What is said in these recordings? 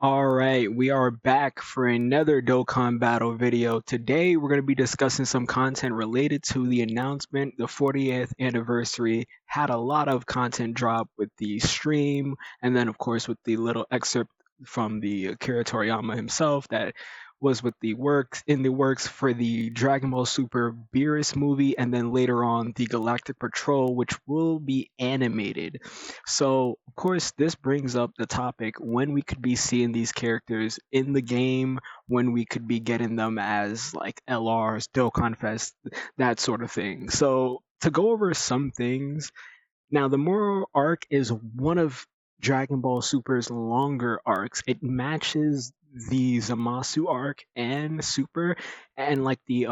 All right, we are back for another Dokkan battle video. Today, we're going to be discussing some content related to the announcement. The 40th anniversary had a lot of content drop with the stream, and then, of course, with the little excerpt from the Akira Toriyama himself that was with the works in the works for the Dragon Ball Super Beerus movie, and then later on the Galactic Patrol, which will be animated. So, of course, this brings up the topic when we could be seeing these characters in the game, when we could be getting them as like LRs, Dokkan Fest, that sort of thing. So, to go over some things, now the Moro arc is one of Dragon Ball Super's longer arcs. It matches the Zamasu arc and Super and like the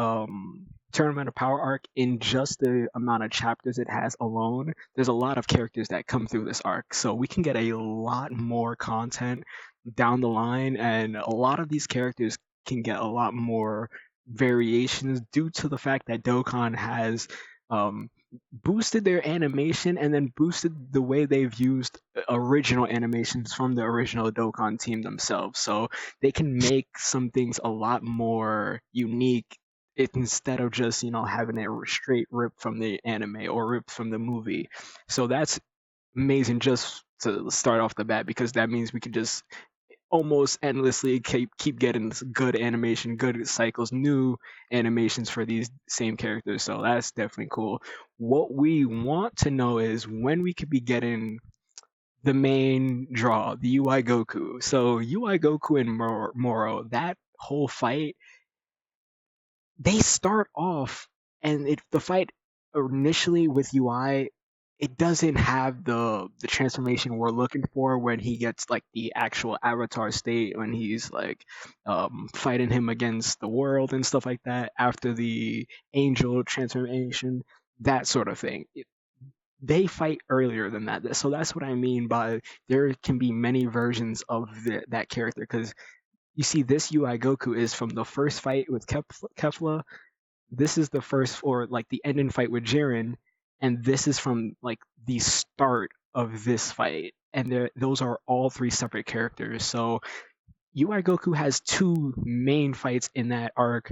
Tournament of Power arc in just the amount of chapters it has alone. There's a lot of characters that come through this arc. So we can get a lot more content down the line, and a lot of these characters can get a lot more variations due to the fact that Dokkan has um boosted their animation and then boosted the way they've used original animations from the original Dokkan team themselves. So they can make some things a lot more unique instead of just, having it straight ripped from the anime or ripped from the movie. So that's amazing just to start off the bat because that means we can just almost endlessly keep getting this good animation, good cycles, new animations for these same characters. So that's definitely cool. What we want to know is when we could be getting the main draw, the UI Goku. So UI Goku and Moro, that whole fight, they start off and the fight initially with UI, it doesn't have the transformation we're looking for when he gets like the actual avatar state when he's like fighting him against the world and stuff like that after the angel transformation, that sort of thing. They fight earlier than that, so that's what I mean by there can be many versions of that character because you see this UI Goku is from the first fight with Kefla. This is the first or like the ending fight with Jiren, and this is from like the start of this fight. And those are all three separate characters. So UI Goku has two main fights in that arc.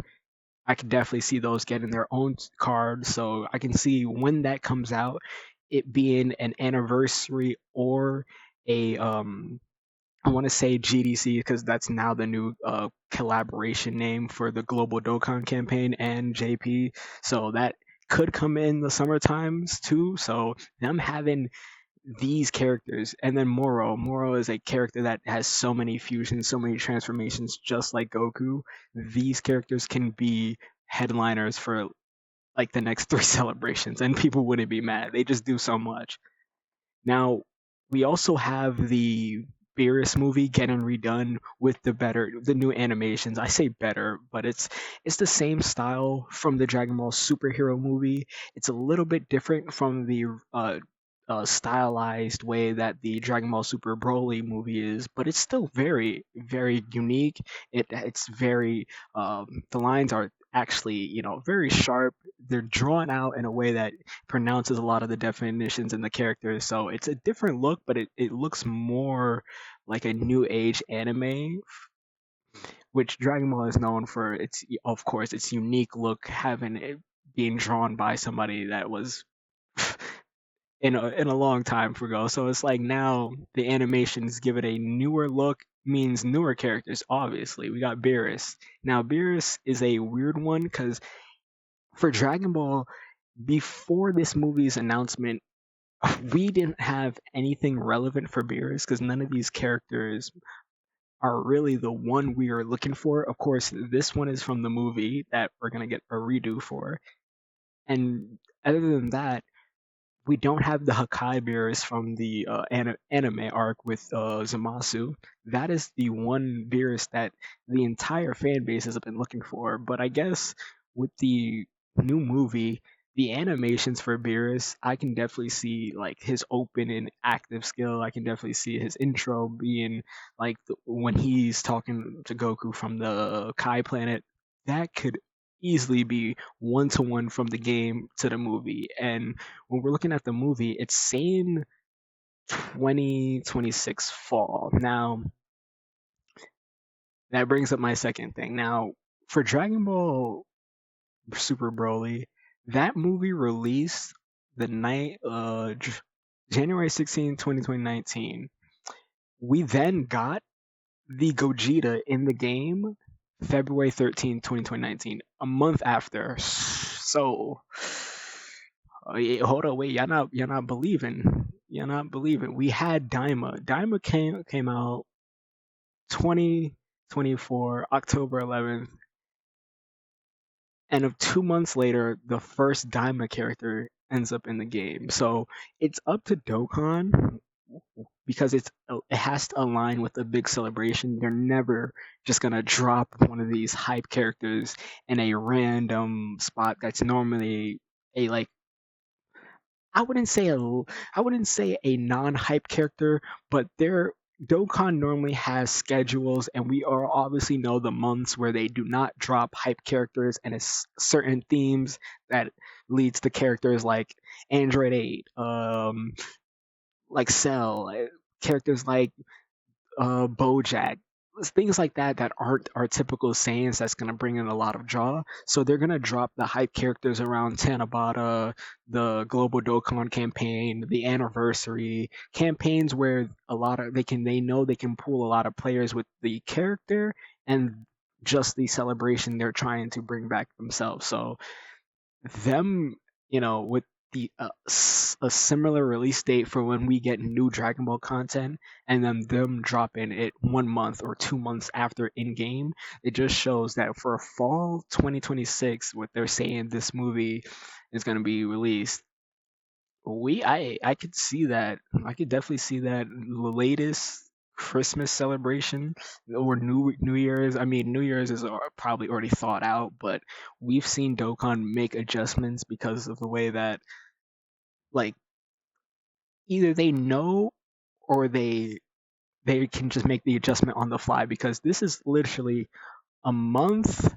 I could definitely see those getting their own card. So I can see when that comes out, it being an anniversary or a I want to say GDC because that's now the new collaboration name for the Global Dokkan campaign and JP. So that could come in the summer times too. So them having these characters and then Moro. Moro is a character that has so many fusions, so many transformations, just like Goku. These characters can be headliners for like the next three celebrations, and people wouldn't be mad. They just do so much. Now, we also have the BEERUS movie getting redone with the new animations. I say better, but it's the same style from the Dragon Ball superhero movie. It's a little bit different from the stylized way that the Dragon Ball Super Broly movie is, but it's still very, very unique. It's very the lines are actually very sharp. They're drawn out in a way that pronounces a lot of the definitions in the characters. So it's a different look, but it looks more like a new age anime, which Dragon Ball is known for its, of course, its unique look, having it being drawn by somebody that was in a long time ago. So it's like now the animations give it a newer look, means newer characters. Obviously, we got Beerus. Now Beerus is a weird one because for Dragon Ball, before this movie's announcement, we didn't have anything relevant for Beerus because none of these characters are really the one we are looking for. Of course, this one is from the movie that we're gonna get a redo for, and other than that, we don't have the Hakai Beerus from the anime arc with Zamasu. That is the one Beerus that the entire fan base has been looking for. But I guess with the new movie, the animations for Beerus, I can definitely see like his open and active skill. I can definitely see his intro being like when he's talking to Goku from the Kai planet. That could easily be one to one from the game to the movie. And when we're looking at the movie, it's saying 2026 fall. Now, that brings up my second thing. Now, for Dragon Ball Super Broly, that movie released the night January 16, 2019. We then got the Gogeta in the game February 13th, 2019, a month after. So, yeah, hold on, wait, y'all not believing. You're not believing. We had Daima. Daima came out 2024, October 11th, and of 2 months later, the first Daima character ends up in the game. So it's up to Dokkan because it has to align with a big celebration. They're never just gonna drop one of these hype characters in a random spot that's normally a like I wouldn't say a non-hype character, but their Dokkan normally has schedules, and we are obviously know the months where they do not drop hype characters, and it's certain themes that leads to characters like Android 8, like Cell, characters like Bojack, things like that that aren't our typical sayings that's gonna bring in a lot of draw. So they're gonna drop the hype characters around Tanabata, the Global Dokkan campaign, the anniversary campaigns where a lot of they know they can pull a lot of players with the character and just the celebration they're trying to bring back themselves. So them, with a similar release date for when we get new Dragon Ball content, and then them dropping it 1 month or 2 months after in game, it just shows that for fall 2026, what they're saying this movie is going to be released. I could see that. I could definitely see that the latest Christmas celebration or New Year's. I mean, New Year's is probably already thought out, but we've seen Dokkan make adjustments because of the way that, like, either they know or they can just make the adjustment on the fly, because this is literally a month.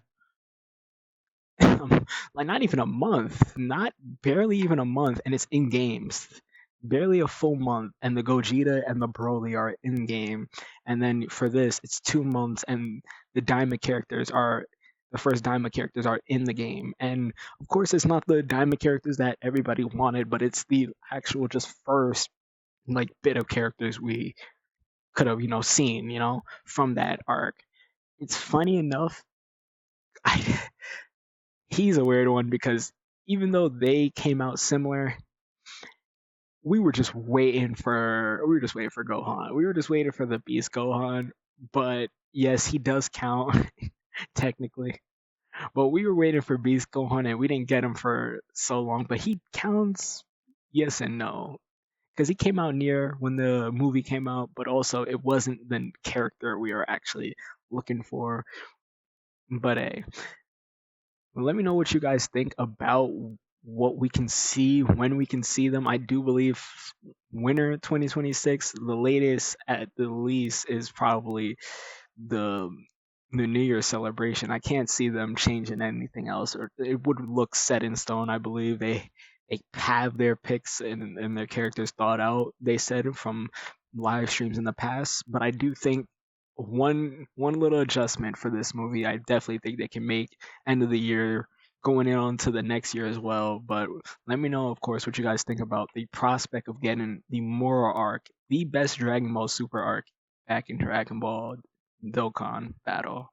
Like, not even a month, not barely even a month, and it's in games. Barely a full month, and the Gogeta and the Broly are in game. And then for this, it's 2 months, and the first Daima characters are in the game. And of course, it's not the Daima characters that everybody wanted, but it's the actual just first like bit of characters we could have seen from that arc. It's funny enough. I, he's a weird one because even though they came out similar, we were just waiting for Gohan. We were just waiting for the Beast Gohan. But yes, he does count technically. But we were waiting for Beast Gohan, and we didn't get him for so long. But he counts, yes and no, because he came out near when the movie came out, but also it wasn't the character we were actually looking for. But hey, let me know what you guys think about what we can see when we can see them. I do believe winter 2026, the latest at the least, is probably the the New Year celebration. I can't see them changing anything else, or it would look set in stone. I believe they have their picks and their characters thought out. They said from live streams in the past, but I do think one little adjustment for this movie, I definitely think they can make end of the year, going in on to the next year as well. But let me know, of course, what you guys think about the prospect of getting the MORO arc, the best Dragon Ball Super arc, back in Dragon Ball Dokkan battle.